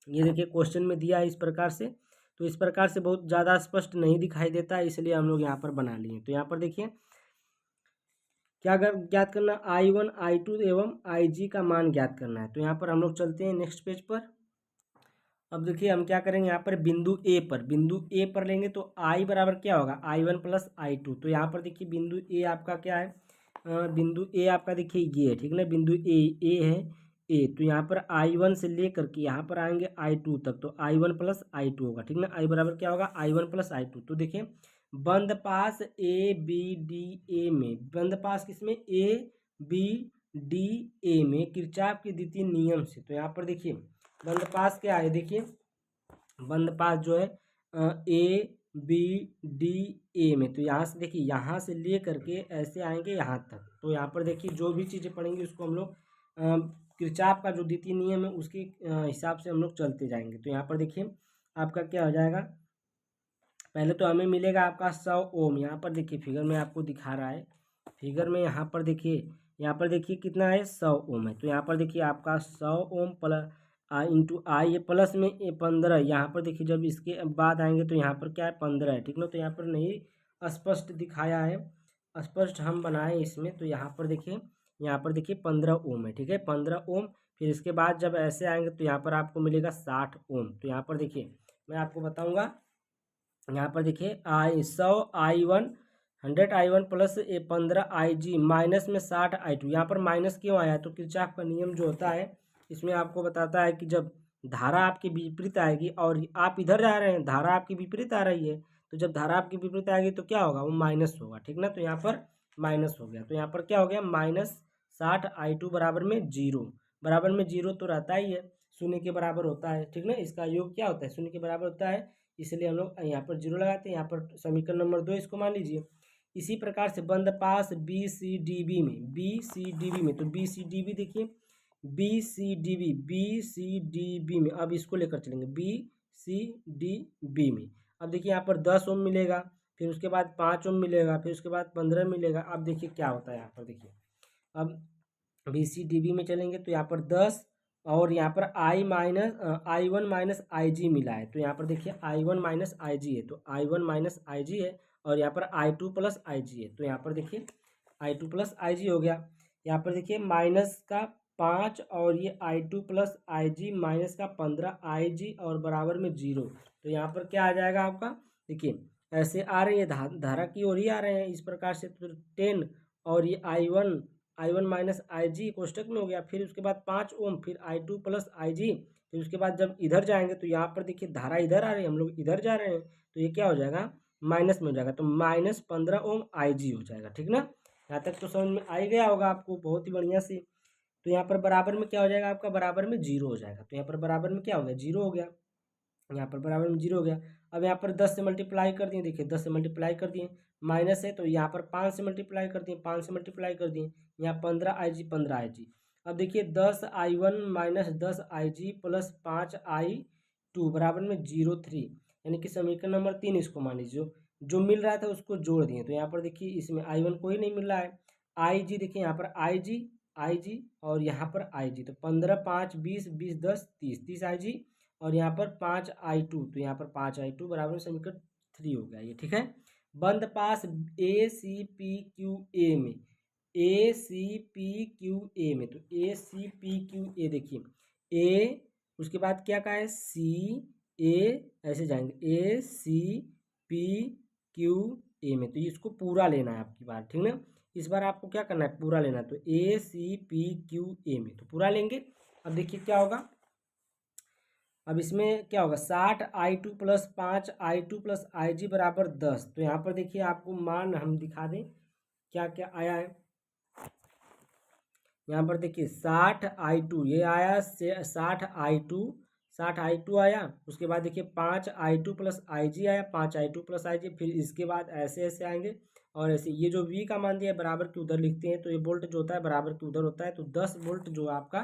ये देखिए क्वेश्चन में दिया है इस प्रकार से। तो इस प्रकार से बहुत ज़्यादा स्पष्ट नहीं दिखाई देता है, इसलिए हम लोग यहाँ पर बना लिए। तो यहाँ पर देखिए, क्या ज्ञात करना, I1 I2 एवं IG का मान ज्ञात करना है। तो यहाँ पर हम लोग चलते हैं नेक्स्ट पेज पर। अब देखिए, हम क्या करेंगे, यहाँ पर बिंदु ए पर लेंगे तो I बराबर क्या होगा, I1 प्लस I2। तो यहाँ पर देखिए, बिंदु ए आपका क्या है, बिंदु ए आपका देखिए ये है, ठीक ना। बिंदु ए है, ए। तो यहाँ पर I1 से लेकर के यहाँ पर आएंगे I2 तक, तो I1 प्लस I2 होगा, ठीक ना। I बराबर क्या होगा, I1 प्लस I2। तो देखिए, बंद पास ए बी डी ए में, बंद पास किसमें, ए बी डी ए में किरचॉफ के द्वितीय नियम से। तो यहाँ पर देखिए, बंद पास क्या है, देखिए बंद पास जो है ए बी डी ए में। तो यहाँ से देखिए, यहाँ से ले करके ऐसे आएंगे यहाँ तक। तो यहाँ पर देखिए, जो भी चीज़ें पढ़ेंगे उसको हम लोग किरचॉफ का जो द्वितीय नियम है उसके हिसाब से हम लोग चलते जाएंगे। तो यहाँ पर देखिए, आपका क्या हो जाएगा, पहले तो हमें मिलेगा आपका 100 ओम। यहाँ पर देखिए, फिगर में आपको दिखा रहा है, फिगर में यहाँ पर देखिए, यहाँ पर देखिए कितना है, 100 ओम है। तो यहाँ पर देखिए, आपका 100 ओम प्लस इंटू आई, ये प्लस में 15। यहाँ पर देखिए, जब इसके बाद आएंगे तो यहाँ पर क्या है, 15 है, ठीक ना। तो यहाँ पर नहीं स्पष्ट दिखाया है, स्पष्ट हम बनाए इसमें। तो यहाँ पर देखिए, यहाँ पर देखिए 15 ओम है, ठीक है, 15 ओम। फिर इसके बाद जब ऐसे आएंगे तो यहाँ पर आपको मिलेगा 60 ओम। तो यहाँ पर देखिए, मैं आपको बताऊँगा, यहाँ पर देखिए, 100 I1 प्लस 15 IG माइनस में 60 I2। यहाँ पर माइनस क्यों आया, तो किरचॉफ का नियम जो होता है इसमें आपको बताता है कि जब धारा आपके विपरीत आएगी और आप इधर जा रहे हैं, धारा आपकी विपरीत आ रही है, तो जब धारा आपकी विपरीत आएगी तो क्या होगा, वो माइनस होगा, ठीक ना। तो यहाँ पर माइनस हो गया, तो यहाँ पर क्या हो गया, -60I2 बराबर में 0। बराबर में 0 तो रहता ही है, शून्य के बराबर होता है, ठीक ना। इसका योग क्या होता है, शून्य के बराबर होता है, इसलिए हम लोग यहाँ पर 0 लगाते हैं। यहाँ पर समीकरण नंबर 2 इसको मान लीजिए। इसी प्रकार से बंद पास बी सी डी बी में, तो बी सी डी बी देखिए, बी सी डी बी में, अब इसको लेकर चलेंगे बी सी डी बी में। अब देखिए, यहाँ पर 10 ओम मिलेगा, फिर उसके बाद 5 ओम मिलेगा, फिर उसके बाद 15 मिलेगा। अब देखिए क्या होता है, यहाँ पर देखिए, अब बी सी डी बी में चलेंगे तो यहाँ पर 10, और यहाँ पर I1 माइनस IG मिला है। तो यहाँ पर देखिए, I1 माइनस IG है, तो I1 माइनस IG है, और यहाँ पर I2 प्लस IG है। तो यहाँ पर देखिए, I2 प्लस IG हो गया। यहाँ पर देखिए, माइनस का 5 और ये I2 प्लस IG माइनस का 15 IG और बराबर में 0। तो यहाँ पर क्या आ जाएगा आपका, देखिए ऐसे आ रही है, धारा की ओर ही आ रहे हैं इस प्रकार से। तो 10 और ये I1 माइनस IG कोष्टक में हो गया, फिर उसके बाद 5 ओम, फिर I2 प्लस IG। फिर उसके बाद जब इधर जाएंगे तो यहाँ पर देखिए, धारा इधर आ रही है, हम लोग इधर जा रहे हैं, तो ये क्या हो जाएगा, माइनस में हो जाएगा, तो -15 ओम IG हो जाएगा, ठीक ना। यहाँ तक तो समझ में आ ही गया होगा आपको, बहुत ही बढ़िया से। तो यहाँ पर बराबर में क्या हो जाएगा आपका, बराबर में 0 हो जाएगा। तो यहाँ पर बराबर में क्या हो गया, 0 हो गया, यहाँ पर बराबर में 0 हो गया। अब यहाँ पर 10 से मल्टीप्लाई कर दिए, देखिए 10 से मल्टीप्लाई कर दिए, माइनस है तो यहाँ पर 5 से मल्टीप्लाई कर दिए, 5 से मल्टीप्लाई कर दिए, यहाँ 15 IG। अब देखिए, 10I1 minus 10IG plus 5I2 बराबर में 0 3, यानी कि समीकरण नंबर 3 इसको मान लीजिए। जो मिल रहा था उसको जोड़ दिए, तो यहाँ पर देखिए, इसमें I1 कोई नहीं मिल रहा है, IG देखिए, यहाँ पर IG और यहाँ पर IG, तो 15 5 20 20 10 30 IG, और यहाँ पर 5I2, तो यहाँ पर 5I2 बराबर समीकरण 3 हो गया ये, ठीक है। बंद पास ACPQA में, ACPQA में, तो ACPQA देखिए, A उसके बाद क्या कहा है, सी ए, ऐसे जाएंगे ए सी पी क्यू ए में, तो इसको पूरा लेना है आपकी बार, ठीक ना। इस बार आपको क्या करना है, पूरा लेना है, तो ए सी पी क्यू ए में तो पूरा लेंगे। अब देखिए क्या होगा, अब इसमें क्या होगा, 60i2 प्लस 5i2 प्लस आई जी बराबर 10। तो यहाँ पर देखिए आपको मान हम दिखा दें क्या क्या आया है। यहाँ पर देखिए 60i2 ये आया, 60i2 आया। उसके बाद देखिए 5i2 प्लस आई जी आया, 5i2 प्लस आई जी। फिर इसके बाद ऐसे ऐसे आएंगे और ऐसे, ये जो v का मान दिया है बराबर के उधर लिखते हैं, तो ये वोल्ट जो होता है बराबर के उधर होता है, तो 10 वोल्ट जो आपका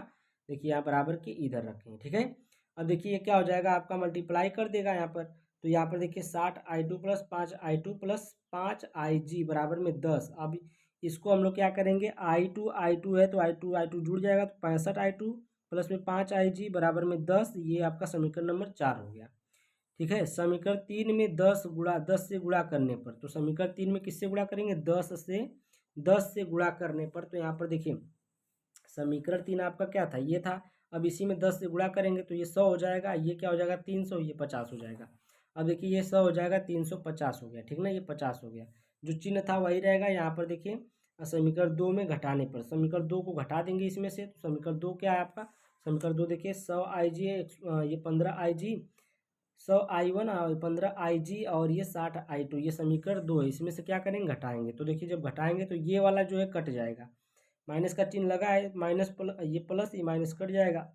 देखिए यहाँ बराबर के इधर रखें, ठीक है। अब देखिए ये क्या हो जाएगा आपका, मल्टीप्लाई कर देगा यहाँ पर, तो यहाँ पर देखिए 60i2 plus 5i2 plus 5ig बराबर में 10। अब इसको हम लोग क्या करेंगे, आई टू है तो आई टू जुड़ जाएगा, तो 65i2 प्लस में 5ig बराबर में 10। ये आपका समीकरण नंबर 4 हो गया, ठीक है। समीकरण 3 में 10 से गुणा करने पर, तो समीकरण 3 में किससे गुणा करेंगे, 10 से गुणा करने पर, तो यहाँ पर देखिए समीकरण 3 आपका क्या था, ये था। अब इसी में 10 से गुणा करेंगे तो ये 100 हो जाएगा, ये क्या हो जाएगा 300, ये 50 हो जाएगा। अब देखिए ये 100 हो जाएगा, 350 हो गया, ठीक ना, ये 50 हो गया। जो चिन्ह था वही रहेगा। यहाँ पर देखिए समीकरण 2 में घटाने पर, समीकरण 2 को घटा देंगे इसमें से, तो समीकरण 2 क्या है आपका, समीकरण 2 देखिए 100 IG, ये 15 IG, 100 I1 और 15 IG और ये 60 I2, ये समीकरण 2 है। इसमें से क्या करेंगे, घटाएंगे। तो देखिए जब घटाएंगे तो ये वाला जो है कट जाएगा, माइनस का चिन्ह लगा है, माइनस ये प्लस, ये माइनस कट जाएगा,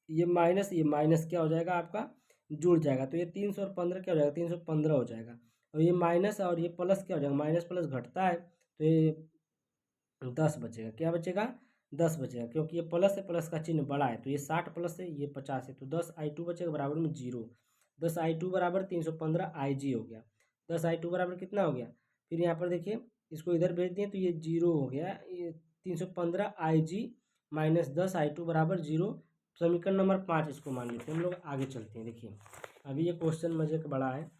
ये माइनस क्या हो जाएगा आपका, जुड़ जाएगा। तो ये 300 और 15 क्या हो जाएगा, 315 हो जाएगा। और ये माइनस और ये प्लस क्या हो जाएगा, माइनस प्लस घटता है, तो ये 10 बचेगा। क्या बचेगा, 10 बचेगा, क्योंकि ये प्लस है, प्लस का चिन्ह बड़ा है, तो ये 60 प्लस है, ये 50 है, तो 10i2 बचेगा बराबर में 0। 10i2 बराबर 315 IG हो गया। 10i2 बराबर कितना हो गया, फिर यहाँ पर देखिए इसको इधर भेज दिए तो ये 0 हो गया, ये 315 IG माइनस 10i2 बराबर 0। समीकरण नंबर 5 इसको मान लेते हैं। हम लोग आगे चलते हैं। देखिए अभी ये क्वेश्चन मजे का बड़ा है।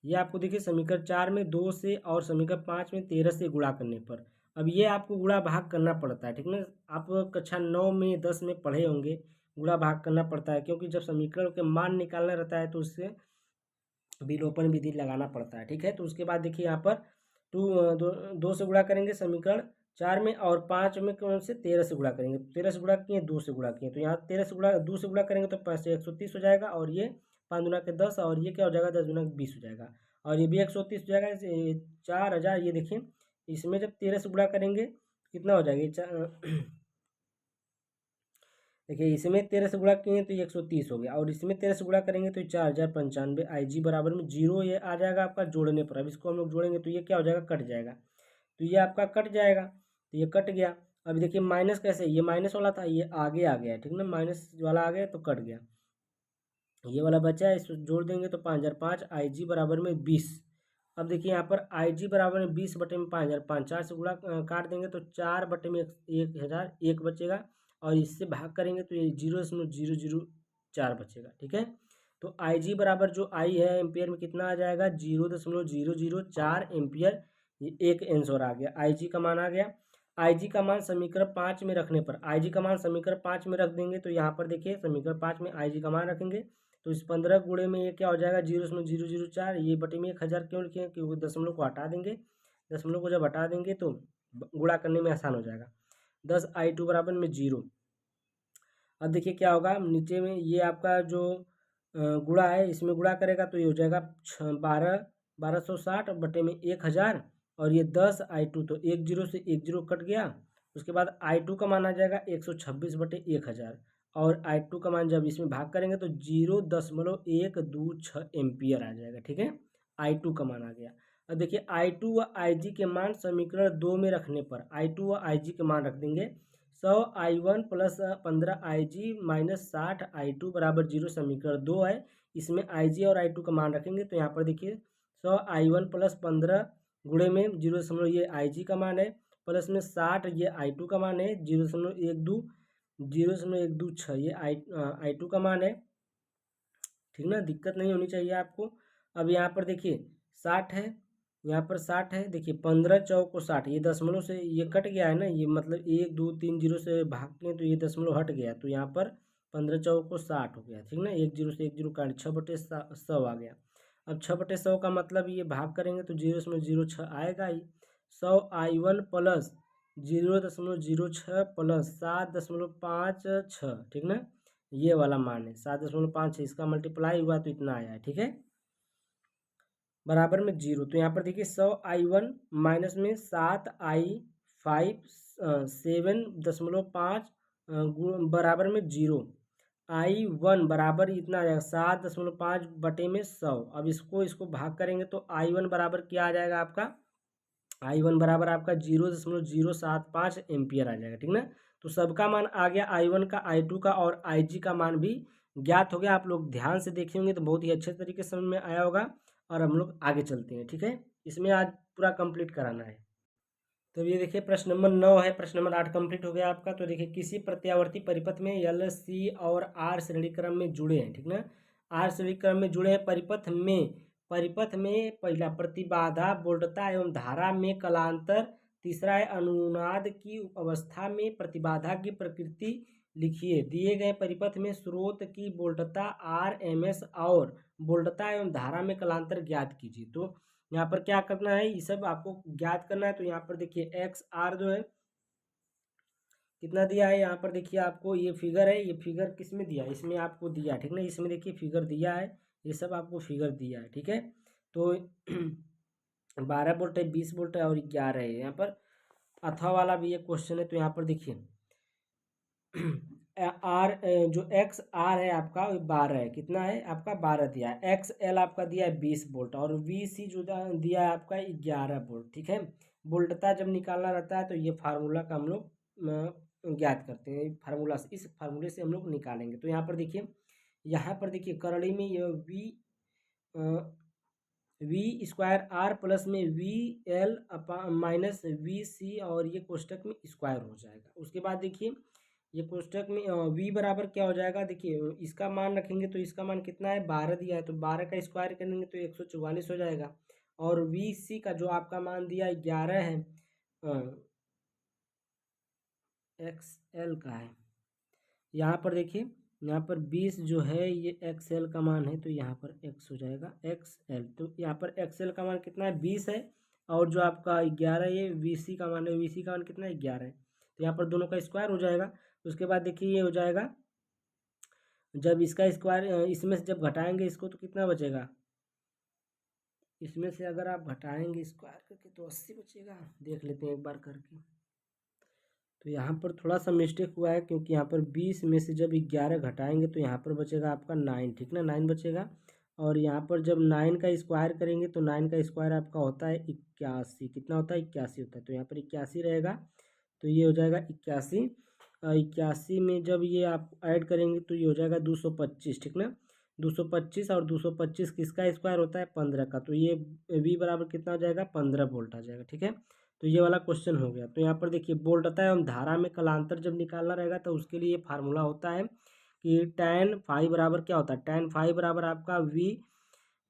ये आपको देखिए समीकरण 4 में 2 से और समीकरण 5 में 13 से गुणा करने पर, अब ये आपको गुणा भाग करना पड़ता है, ठीक ना। आप कक्षा 9 में 10 में पढ़े होंगे, गुणा भाग करना पड़ता है, क्योंकि जब समीकरण के मान निकालना रहता है तो उससे विलोपन विधि लगाना पड़ता है, ठीक है। तो उसके बाद देखिए यहाँ पर दो से गुणा करेंगे समीकरण 4 में, और 5 में कौन से 13 से गुणा करेंगे, 13 से गुणा किए, 2 से गुणा किए, तो यहाँ 13 से गुणा 2 से गुणा करेंगे तो 5 से 130 हो जाएगा, और ये 5 दूना के 10, और ये क्या हो जाएगा 10 दूना के 20 हो जाएगा, और ये भी 130 हो जाएगा। 4000, ये देखिए इसमें जब 13 से गुणा करेंगे कितना हो जाएगा, देखिए इसमें 13 से गुणा किए तो ये 130 हो गया, और इसमें 13 से गुणा करेंगे तो 4095 IG बराबर में 0 ये आ जाएगा आपका जोड़ने पर। अब इसको हम लोग जोड़ेंगे तो ये क्या हो जाएगा, कट जाएगा, तो ये आपका कट जाएगा, तो ये कट गया। अब देखिए माइनस कैसे, ये माइनस वाला था, ये आगे आ गया, ठीक ना, माइनस वाला आ गया तो कट गया, ये वाला बचा है, इसको जोड़ देंगे तो 5005 IG बराबर में 20। अब देखिए यहाँ पर IG बराबर में 20 बटे में 5005, 4 से गुणा काट देंगे तो 4 बटे में 1001 बचेगा, और इससे भाग करेंगे तो ये 0.004 बचेगा, ठीक है। तो IG बराबर जो I है एम्पियर में कितना आ जाएगा, 0.004 एम्पियर। ये एक आंसर आ गया, IG का मान आ गया। IG का मान समीकरण 5 में रखने पर, IG का मान समीकरण 5 में रख देंगे, तो यहाँ पर देखिए समीकरण 5 में IG का मान रखेंगे तो इस 15 गुणे में ये क्या हो जाएगा, 0.004, ये बटे में 1000 क्यों लिखे, क्योंकि दशमलव को हटा देंगे, दशमलव को जब हटा देंगे तो गुणा करने में आसान हो जाएगा। 10i2 बराबर में 0। अब देखिए क्या होगा, नीचे में ये आपका जो गुणा है इसमें गुणा करेगा तो ये हो जाएगा 1260 बटे में 1000, और ये 10i2, तो 10 से 10 कट गया। उसके बाद i2 का मान आ जाएगा 126 बटे 1000, और i2 का मान जब इसमें भाग करेंगे तो 0.126 एम्पियर आ जाएगा, ठीक है। i2 का मान आ गया। अब देखिए i2 व IG के मान समीकरण 2 में रखने पर, i2 व IG के मान रख देंगे 100i1 plus 15IG minus 60i2 बराबर 0, समीकरण 2 है। इसमें IG और I2 का मान रखेंगे तो यहाँ पर देखिए 100i1 प्लस 15 गुणे में 0, ये IG का मान है, प्लस में 60 ये I2 का मान है, 0.126 ये I2 का मान है, ठीक ना, दिक्कत नहीं होनी चाहिए आपको। अब यहाँ पर देखिए 60 है, यहाँ पर 60 है। देखिए 15 चौको 60, ये दशमलव से ये कट गया है ना, ये मतलब 1 2 3 जीरो से भाग के तो ये दशमलव हट गया, तो यहाँ पर 15 चौको 60 हो गया, ठीक ना। एक जीरो से एक जीरो काट 6/100 आ गया। अब 6/100 का मतलब ये भाग करेंगे तो 0.06 आएगा ही। 100 I1 प्लस 0.06 प्लस 7.56, ठीक ना, ये वाला मान है 7.56, इसका मल्टीप्लाई हुआ तो इतना आया है, ठीक है, बराबर में 0। तो यहाँ पर देखिए 100 I1 माइनस में 7 I5 7.5 बराबर में 0। I1 बराबर इतना आ जाएगा 7.5/100। अब इसको भाग करेंगे तो I1 बराबर क्या आ जाएगा आपका, I1 बराबर आपका 0.075 एम्पियर आ जाएगा, ठीक ना। तो सबका मान आ गया, I1 का, I2 का और IG का मान भी ज्ञात हो गया। आप लोग ध्यान से देखे होंगे तो बहुत ही अच्छे तरीके से समझ में आया होगा। और हम लोग आगे चलते हैं, ठीक है, इसमें आज पूरा कंप्लीट कराना है। तो ये देखिए प्रश्न नंबर 9 है, प्रश्न नंबर 8 कंप्लीट हो गया आपका। तो देखिए किसी प्रत्यावर्ती परिपथ में L C और R श्रेणी क्रम में जुड़े हैं, ठीक ना, R श्रेणी क्रम में जुड़े हैं। परिपथ में पहला प्रतिबाधा वोल्टता एवं धारा में कलांतर, तीसरा है अनुनाद की अवस्था में प्रतिबाधा की प्रकृति लिखिए। दिए गए परिपथ में स्रोत की वोल्टता RMS और वोल्टता एवं धारा में कलांतर ज्ञात कीजिए। तो यहाँ पर क्या करना है, ये सब आपको ज्ञात करना है। तो यहाँ पर देखिए एक्स आर जो है कितना दिया है, यहाँ पर देखिए आपको ये फिगर है, ये फिगर किस में दिया है, इसमें आपको दिया है, ठीक ना, इसमें देखिए फिगर दिया है, ये सब आपको फिगर दिया है, ठीक है। तो 12 वोल्ट है, 20 वोल्ट है और 11 है। यहाँ पर अथवा वाला भी ये क्वेश्चन है। तो यहाँ पर देखिए आर जो एक्स आर है आपका 12 है, कितना है आपका 12 दिया है। एक्स एल आपका दिया है 20 वोल्ट और वी सी जो दिया है आपका 11 वोल्ट, ठीक है। वोल्टता जब निकालना रहता है तो ये फार्मूला का हम लोग ज्ञात करते हैं, फार्मूला से, इस फार्मूले से हम लोग निकालेंगे। तो यहाँ पर देखिए, यहाँ पर देखिए करड़ी में ये वी स्क्वायर आर प्लस में वी एल माइनस वी सी और ये कोष्टक में स्क्वायर हो जाएगा। उसके बाद देखिए ये कोष्टक में v बराबर क्या हो जाएगा, देखिए इसका मान रखेंगे तो इसका मान कितना है 12 दिया है, तो 12 का स्क्वायर करेंगे तो 144 हो जाएगा। और वी सी का जो आपका मान दिया है 11 है, एक्स एल का है, यहाँ पर देखिए यहाँ पर 20 जो है ये एक्स एल का मान है, तो यहाँ पर x हो जाएगा एक्स एल। तो यहाँ पर एक्स एल का मान कितना है 20 है और जो आपका 11 ये वी सी का मान है, वी सी का मान कितना है 11 है। तो यहाँ पर दोनों का स्क्वायर हो जाएगा। उसके बाद देखिए ये हो जाएगा, जब इसका स्क्वायर इसमें से जब घटाएंगे इसको तो कितना बचेगा, इसमें से अगर आप घटाएंगे स्क्वायर करके तो 80 बचेगा। देख लेते हैं एक बार करके। तो यहाँ पर थोड़ा सा मिस्टेक हुआ है, क्योंकि यहाँ पर 20 में से जब 11 घटाएंगे तो यहाँ पर बचेगा आपका 9, ठीक ना, 9 बचेगा। और यहाँ पर जब 9 का स्क्वायर करेंगे तो 9 का स्क्वायर आपका होता है 81, कितना होता है 81 होता है, तो यहाँ पर 81 रहेगा। तो ये हो जाएगा 81, 81 में जब ये आप ऐड करेंगे तो ये हो जाएगा 225, ठीक ना, 225 और 225 किसका स्क्वायर होता है 15 का, तो ये v बराबर कितना हो जाएगा 15 वोल्ट आ जाएगा, ठीक है। तो ये वाला क्वेश्चन हो गया। तो यहाँ पर देखिए वोल्टता एवं धारा में कलांतर जब निकालना रहेगा तो उसके लिए फार्मूला होता है कि tan फाई बराबर क्या होता है, tan फाई बराबर आपका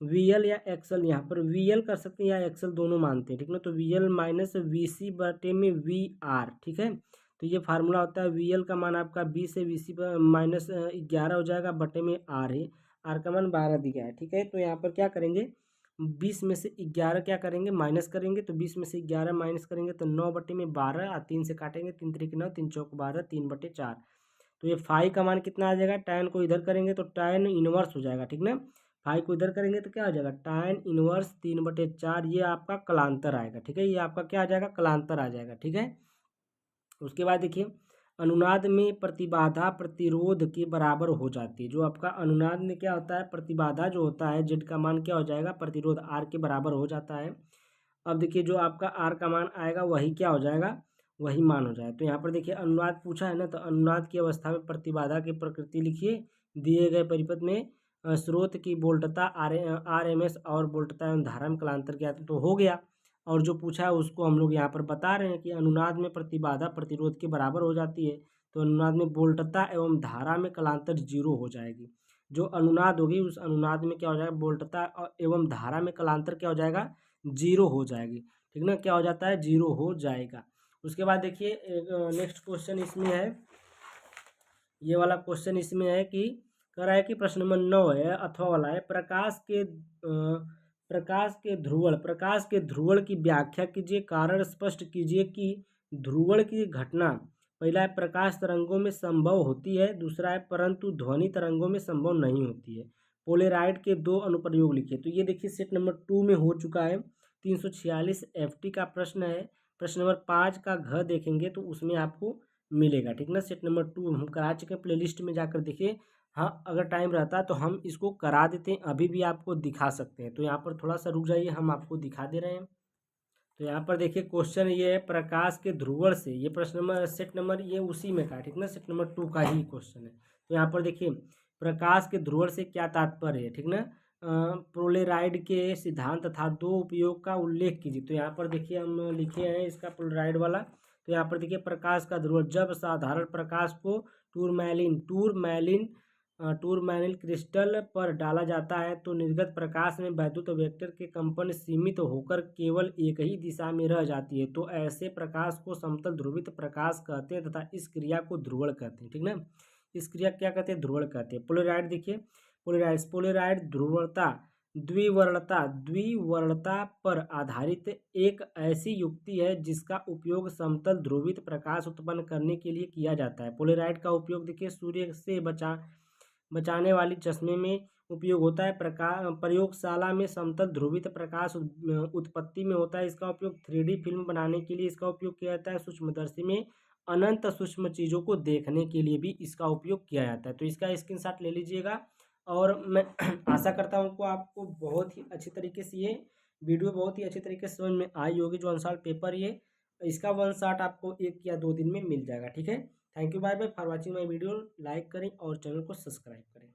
वी एल या एक्सएल, यहाँ पर वी एल कर सकते हैं या एक्सएल दोनों मानते हैं, ठीक ना। तो वी एल माइनस वी सी बटे में वी आर, ठीक है। तो ये फार्मूला होता है वी एल का मान आपका 20 है, वी सी माइनस 11 हो जाएगा, बटे में आर है, आर का मान 12 दिया है, ठीक है। तो यहाँ पर क्या करेंगे, 20 में से 11 क्या करेंगे माइनस करेंगे, तो 20 में से 11 माइनस करेंगे तो 9/12 और 3 से काटेंगे, 3 3 9, 3 चौक 12, 3/4। तो ये फाई का मान कितना आ जाएगा, टैन को इधर करेंगे तो टैन इनवर्स हो जाएगा, ठीक ना। फाई को इधर करेंगे तो क्या हो जाएगा टैन इनवर्स 3/4, ये आपका कलांतर आएगा, ठीक है, ये आपका क्या आ जाएगा कलांतर आ जाएगा, ठीक है। उसके बाद देखिए अनुनाद में प्रतिबाधा प्रतिरोध के बराबर हो जाती है। जो आपका अनुनाद में क्या होता है, प्रतिबाधा जो होता है जेड का मान क्या हो जाएगा, प्रतिरोध आर के बराबर हो जाता है। अब देखिए जो आपका आर का मान आएगा वही क्या हो जाएगा, वही मान हो जाएगा। तो यहाँ पर देखिए अनुनाद पूछा है ना, तो अनुनाद की अवस्था में प्रतिबाधा की प्रकृति लिखिए। दिए गए परिपथ में स्रोत की वोल्टता आर एम एस और वोल्टता एवं धारा में कलांतर किया तो हो गया। और जो पूछा है उसको हम लोग यहाँ पर बता रहे हैं कि अनुनाद में प्रतिबाधा प्रतिरोध के बराबर हो जाती है। तो अनुनाद में वोल्टता एवं धारा में कलांतर 0 हो जाएगी। जो अनुनाद होगी उस अनुनाद में क्या हो जाएगा, वोल्टता एवं धारा में कलांतर क्या हो जाएगा जीरो हो जाएगी, ठीक ना, क्या हो जाता है, जीरो हो जाएगा। उसके बाद देखिए नेक्स्ट क्वेश्चन इसमें है, ये वाला क्वेश्चन इसमें है कि कह रहा है कि प्रश्न नंबर 9 है, अथवा वाला है, प्रकाश के ध्रुवण की व्याख्या कीजिए, कारण स्पष्ट कीजिए कि ध्रुवण की घटना, पहला है प्रकाश तरंगों में संभव होती है, दूसरा है परंतु ध्वनि तरंगों में संभव नहीं होती है। पोलेराइड के दो अनुप्रयोग लिखिए। तो ये देखिए सेट नंबर 2 में हो चुका है, 346 FT का प्रश्न है। प्रश्न नंबर 5 का घ देखेंगे तो उसमें आपको मिलेगा, ठीक ना। सेट नंबर 2 हम करा चुके हैं, प्लेलिस्ट में जाकर देखिए। हाँ, अगर टाइम रहता तो हम इसको करा देते हैं, अभी भी आपको दिखा सकते हैं। तो यहाँ पर थोड़ा सा रुक जाइए, हम आपको दिखा दे रहे हैं। तो यहाँ पर देखिए क्वेश्चन ये है, प्रकाश के ध्रुवण से, ये प्रश्न नंबर सेट नंबर ये उसी में का है, ठीक ना, सेट नंबर 2 का ही क्वेश्चन है। तो यहाँ पर देखिए प्रकाश के ध्रुवण से क्या तात्पर्य है, ठीक ना। पोलेराइड के सिद्धांत तथा दो उपयोग का उल्लेख कीजिए। तो यहाँ पर देखिए हम लिखे हैं इसका पोलेराइड वाला। तो यहाँ पर देखिए प्रकाश का ध्रुवण, जब साधारण प्रकाश को टूरमैलिन क्रिस्टल पर डाला जाता है तो निर्गत प्रकाश में वैद्युत वेक्टर के कंपन सीमित होकर केवल एक ही दिशा में रह जाती है। तो ऐसे प्रकाश को समतल ध्रुवित प्रकाश कहते हैं तथा इस क्रिया को ध्रुवण कहते हैं, ठीक ना। इस क्रिया क्या कहते हैं, ध्रुवण कहते हैं। पोलेराइड देखिए, पोलेराइड द्विवर्णता पर आधारित एक ऐसी युक्ति है जिसका उपयोग समतल ध्रुवित प्रकाश उत्पन्न करने के लिए किया जाता है। पोलेराइड का उपयोग देखिए सूर्य से बचाने वाली चश्मे में उपयोग होता है। प्रयोगशाला में समतल ध्रुवित प्रकाश उत्पत्ति में होता है। इसका उपयोग 3D फिल्म बनाने के लिए इसका उपयोग किया जाता है। सूक्ष्मदर्शी में अनंत सूक्ष्म चीज़ों को देखने के लिए भी इसका उपयोग किया जाता है। तो इसका स्क्रीनशॉट ले लीजिएगा, और मैं आशा करता हूँ कि आपको बहुत ही अच्छी तरीके से ये वीडियो बहुत ही अच्छी तरीके से समझ में आई होगी। जो आंसर पेपर ये इसका 1 शॉट आपको 1 या 2 दिन में मिल जाएगा, ठीक है। Thank you, bye bye for watching my video. Like करें और चैनल को सब्सक्राइब करें।